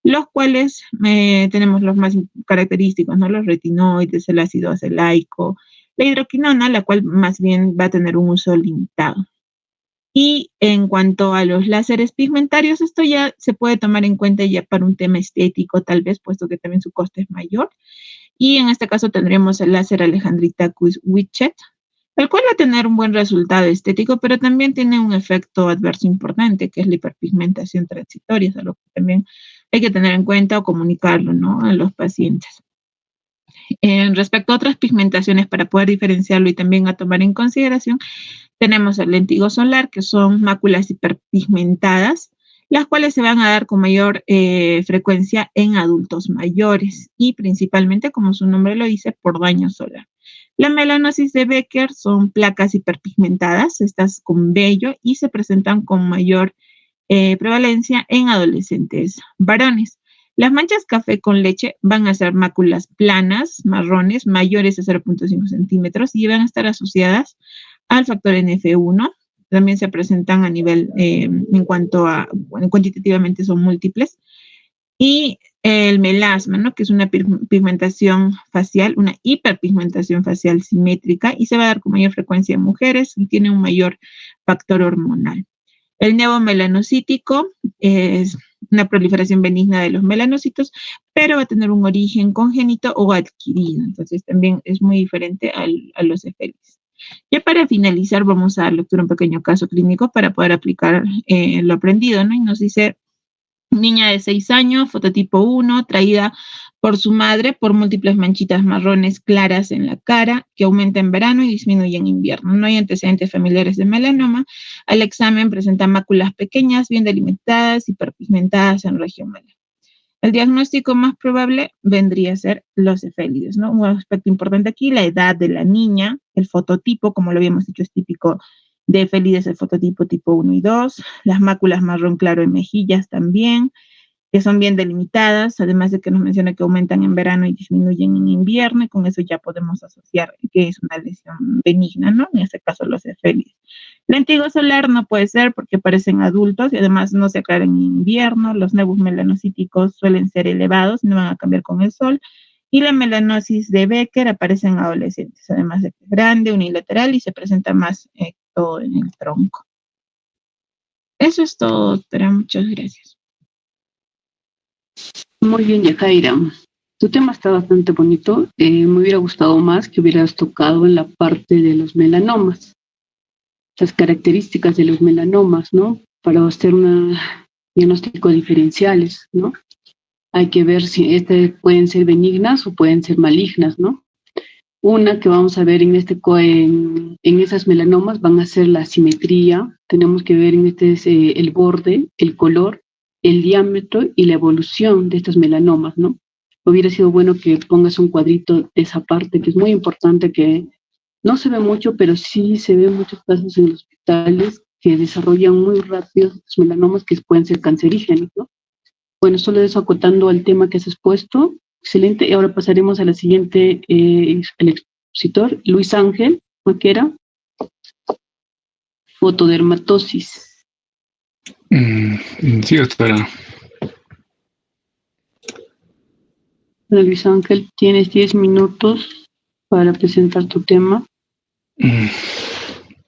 los cuales tenemos los más característicos, ¿no? Los retinoides, el ácido acelaico, la hidroquinona, la cual más bien va a tener un uso limitado. Y en cuanto a los láseres pigmentarios, esto ya se puede tomar en cuenta ya para un tema estético, tal vez, puesto que también su coste es mayor. Y en este caso tendríamos el láser Alejandrita Witchet, el cual va a tener un buen resultado estético, pero también tiene un efecto adverso importante, que es la hiperpigmentación transitoria, es algo que también hay que tener en cuenta o comunicarlo, ¿no? A los pacientes. Respecto a otras pigmentaciones, para poder diferenciarlo y también a tomar en consideración, tenemos el lentigo solar, que son máculas hiperpigmentadas, las cuales se van a dar con mayor frecuencia en adultos mayores y principalmente, como su nombre lo dice, por daño solar. La melanosis de Becker son placas hiperpigmentadas, estas con vello, y se presentan con mayor prevalencia en adolescentes varones. Las manchas café con leche van a ser máculas planas, marrones, mayores a 0.5 centímetros y van a estar asociadas al factor NF1. También se presentan a nivel, en cuanto a, bueno, cuantitativamente son múltiples. Y el melasma, ¿no? Que es una pigmentación facial, una hiperpigmentación facial simétrica y se va a dar con mayor frecuencia en mujeres y tiene un mayor factor hormonal. El neomelanocítico es una proliferación benigna de los melanocitos, pero va a tener un origen congénito o adquirido. Entonces también es muy diferente a los efélides. Ya para finalizar, vamos a dar lectura un pequeño caso clínico para poder aplicar lo aprendido, ¿no? Y nos dice: niña de 6 años, fototipo 1, traída por su madre por múltiples manchitas marrones claras en la cara, que aumenta en verano y disminuye en invierno. No hay antecedentes familiares de melanoma. Al examen presenta máculas pequeñas, bien delimitadas, hiperpigmentadas en región malar. El diagnóstico más probable vendría a ser los efélides, ¿no? Un aspecto importante aquí, la edad de la niña, el fototipo, como lo habíamos dicho, es típico de efélides, el fototipo tipo 1 y 2, las máculas marrón claro en mejillas también, que son bien delimitadas, además de que nos menciona que aumentan en verano y disminuyen en invierno, y con eso ya podemos asociar que es una lesión benigna, ¿no? En este caso los efélides. Lentigo solar no puede ser porque parecen adultos y además no se aclaran en invierno, los nevus melanocíticos suelen ser elevados, no van a cambiar con el sol, y la melanosis de Becker aparece en adolescentes, además de que es grande, unilateral y se presenta más todo en el tronco. Eso es todo, doctora. Muchas gracias. Muy bien, Yajaira. Tu tema está bastante bonito. Me hubiera gustado más que hubieras tocado en la parte de los melanomas, las características de los melanomas, ¿no? Para hacer un diagnóstico diferenciales, ¿no? Hay que ver si pueden ser benignas o pueden ser malignas, ¿no? Una que vamos a ver en esas melanomas van a ser la simetría. Tenemos que ver en el borde, el color, el diámetro y la evolución de estos melanomas, ¿no? Hubiera sido bueno que pongas un cuadrito de esa parte, que es muy importante, que no se ve mucho, pero sí se ve en muchos casos en los hospitales que desarrollan muy rápido estos melanomas que pueden ser cancerígenos, ¿no? Bueno, solo eso acotando al tema que has expuesto. Excelente. Y ahora pasaremos a la siguiente, el expositor, Luis Ángel Maquera, fotodermatosis. Sí, doctora. Bueno, Luis Ángel, tienes 10 minutos para presentar tu tema.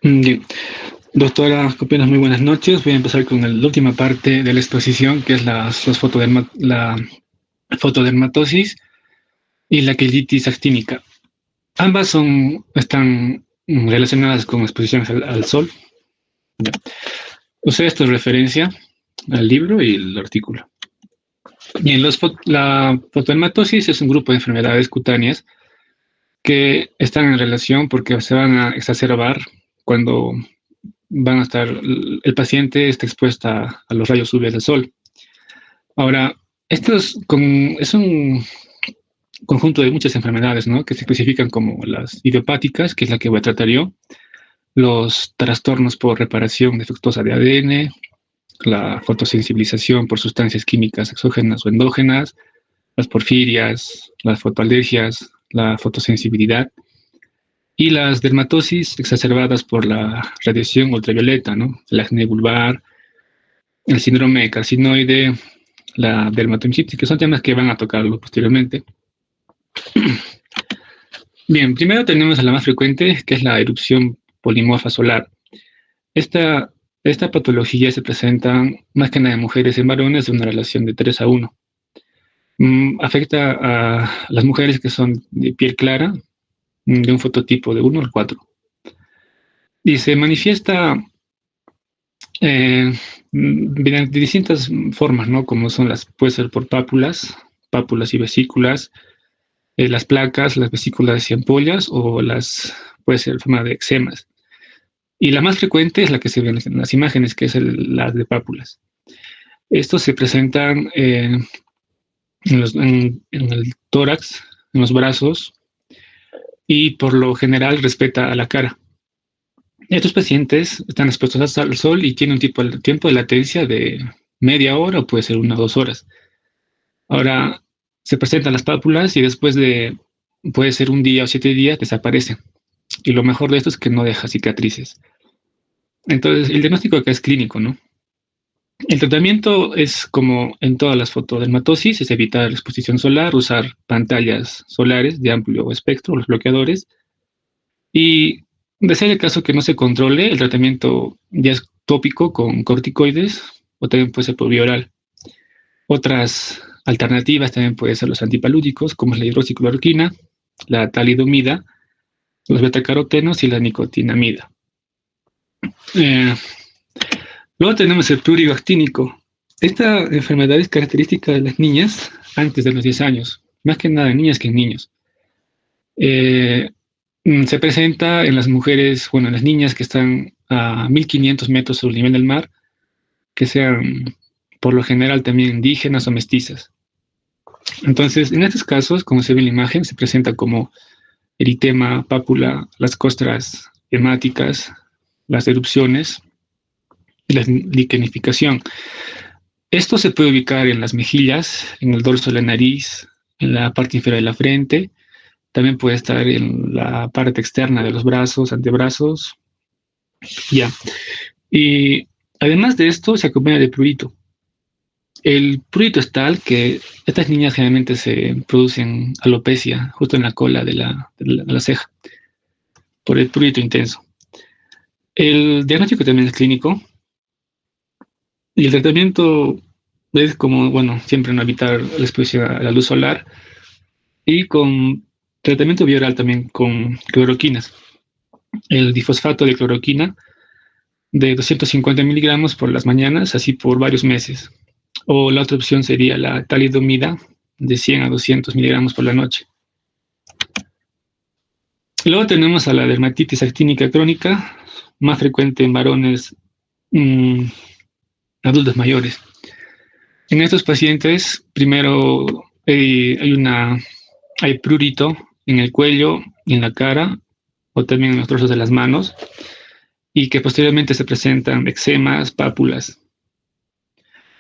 Bien. Doctora, compañeros, muy buenas noches. Voy a empezar con la última parte de la exposición, que es la fotodermatosis y la quelitis actínica. Ambas están relacionadas con exposiciones al sol. Ya. Usé esto de referencia al libro y el artículo. Bien, la fotodermatosis es un grupo de enfermedades cutáneas que están en relación porque se van a exacerbar cuando el paciente está expuesto a los rayos UV del sol. Ahora, esto es un conjunto de muchas enfermedades, ¿no? Que se clasifican como las idiopáticas, que es la que voy a tratar yo, los trastornos por reparación defectuosa de ADN, la fotosensibilización por sustancias químicas exógenas o endógenas, las porfirias, las fotoalergias, la fotosensibilidad y las dermatosis exacerbadas por la radiación ultravioleta, ¿no? El acné vulvar, el síndrome carcinoide, la dermatomiositis, que son temas que van a tocarlo posteriormente. Bien, primero tenemos a la más frecuente, que es la erupción polimorfa solar. Esta patología se presenta más que nada en mujeres y en varones de una relación de 3:1. Afecta a las mujeres que son de piel clara, de un fototipo de 1 al 4. Y se manifiesta de distintas formas, ¿no? Como puede ser por pápulas y vesículas, las placas, las vesículas y ampollas, o puede ser en forma de eczemas. Y la más frecuente es la que se ve en las imágenes, que es la de pápulas. Estos se presentan en el tórax, en los brazos, y por lo general respeta a la cara. Estos pacientes están expuestos al sol y tienen un tiempo de latencia de media hora o puede ser 1 o 2 horas. Ahora, se presentan las pápulas y después de, puede ser 1 día o 7 días, desaparecen. Y lo mejor de esto es que no deja cicatrices. Entonces, el diagnóstico acá es clínico, ¿no? El tratamiento es como en todas las fotodermatosis, es evitar la exposición solar, usar pantallas solares de amplio espectro, los bloqueadores, y de ser el caso que no se controle, el tratamiento ya es tópico con corticoides o también puede ser por vía oral. Otras alternativas también pueden ser los antipalúdicos, como es la hidroxicloroquina, la talidomida, los betacarotenos y la nicotinamida. Luego tenemos el prurito actínico. Esta enfermedad es característica de las niñas antes de los 10 años, más que nada en niñas que en niños. Se presenta en las mujeres, bueno, en las niñas que están a 1500 metros sobre el nivel del mar, que sean por lo general también indígenas o mestizas. Entonces, en estos casos, como se ve en la imagen, se presenta como eritema, pápula, las costras hemáticas, las erupciones y la liquenificación. Esto se puede ubicar en las mejillas, en el dorso de la nariz, en la parte inferior de la frente. También puede estar en la parte externa de los brazos, antebrazos. Ya. Y además de esto, se acompaña de prurito. El prurito es tal que estas niñas generalmente se producen alopecia justo en la cola de la ceja por el prurito intenso. El diagnóstico también es clínico y el tratamiento es como, bueno, siempre no evitar la exposición a la luz solar y con tratamiento bioral también con cloroquinas. El difosfato de cloroquina de 250 miligramos por las mañanas, así por varios meses. O la otra opción sería la talidomida de 100 a 200 miligramos por la noche. Luego tenemos a la dermatitis actínica crónica, más frecuente en varones adultos mayores. En estos pacientes, primero hay prurito en el cuello y en la cara, o también en los trozos de las manos, y que posteriormente se presentan eczemas, pápulas.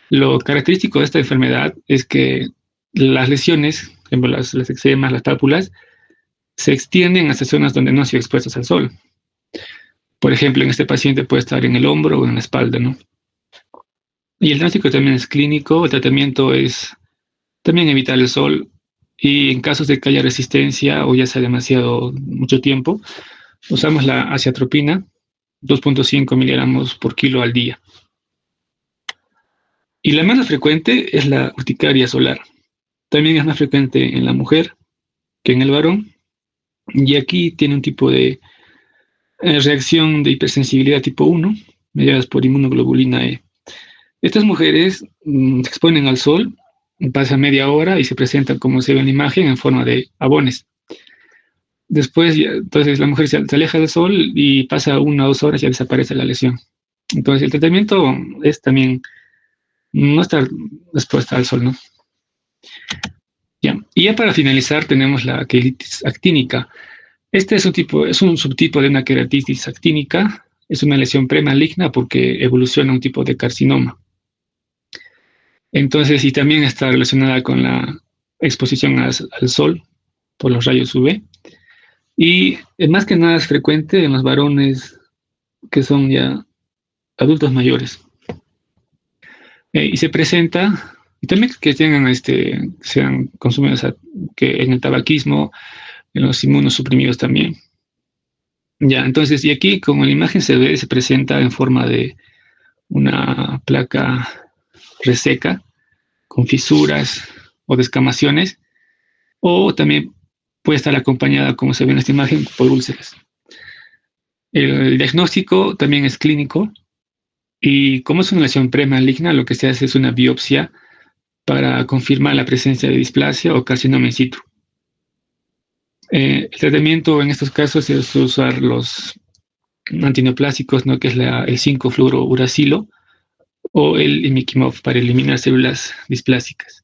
Lo característico de esta enfermedad es que las lesiones, por ejemplo, las eczemas, las pápulas, se extienden hacia zonas donde no han sido expuestas al sol. Por ejemplo, en este paciente puede estar en el hombro o en la espalda, ¿no? Y el diagnóstico también es clínico, el tratamiento es también evitar el sol y en casos de que haya resistencia o ya sea mucho tiempo, usamos la aciatropina, 2.5 miligramos por kilo al día. Y la menos frecuente es la urticaria solar. También es más frecuente en la mujer que en el varón. Y aquí tiene un tipo de reacción de hipersensibilidad tipo 1, mediadas por inmunoglobulina E. Estas mujeres se exponen al sol, pasa media hora y se presentan, como se ve en la imagen, en forma de abones. Después, entonces la mujer se aleja del sol y pasa 1 o 2 horas y ya desaparece la lesión. Entonces el tratamiento es también no estar expuesta al sol, ¿no? Ya. Y ya para finalizar tenemos la queratitis actínica. Este es un subtipo de una queratitis actínica. Es una lesión premaligna porque evoluciona a un tipo de carcinoma. Entonces, y también está relacionada con la exposición al sol por los rayos UV. Y más que nada es frecuente en los varones que son ya adultos mayores. Y se presenta, y también que tengan sean consumidos que en el tabaquismo, en los inmunosuprimidos también. Ya, entonces, y aquí como en la imagen se ve, se presenta en forma de una placa reseca, con fisuras o descamaciones, o también puede estar acompañada, como se ve en esta imagen, por úlceras. El diagnóstico también es clínico, y como es una lesión premaligna, lo que se hace es una biopsia para confirmar la presencia de displasia o carcinoma in situ. El tratamiento en estos casos es usar los antineoplásicos, ¿no? Que es el 5-fluorouracilo o el imiquimod para eliminar células displásicas.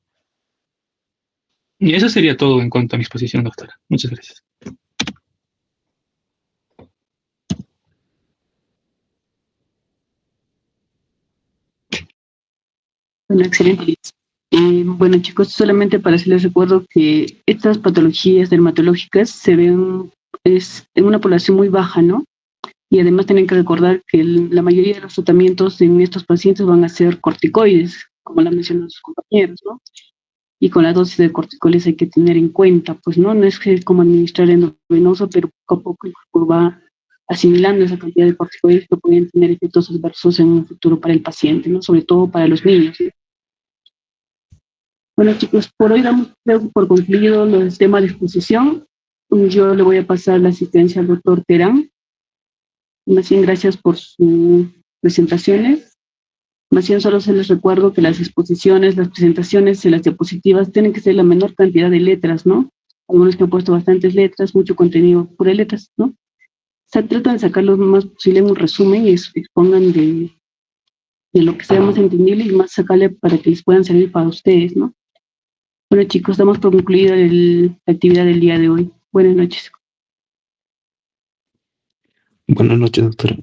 Y eso sería todo en cuanto a mi exposición, doctora. Muchas gracias. Bueno, excelente, Liz. Bueno, chicos, solamente para hacerles recuerdo que estas patologías dermatológicas se ven en una población muy baja, ¿no? Y además tienen que recordar que la mayoría de los tratamientos en estos pacientes van a ser corticoides, como lo mencionan sus compañeros, ¿no? Y con la dosis de corticoides hay que tener en cuenta, pues no es que como administrar endovenoso, pero poco a poco el cuerpo va asimilando esa cantidad de corticoides que pueden tener efectos adversos en un futuro para el paciente, ¿no? Sobre todo para los niños, ¿no? Bueno, chicos, por hoy damos creo, por concluido los temas de exposición. Yo le voy a pasar la asistencia al doctor Terán. Más bien, gracias por sus presentaciones. Más bien, solo se les recuerdo que las exposiciones, las presentaciones y las diapositivas tienen que ser la menor cantidad de letras, ¿no? Algunos que han puesto bastantes letras, mucho contenido, puras letras, ¿no? O sea, tratan de sacar lo más posible en un resumen y expongan de lo que sea más entendible y más sacarle para que les puedan servir para ustedes, ¿no? Bueno, chicos, damos por concluida la actividad del día de hoy. Buenas noches. Buenas noches, doctora.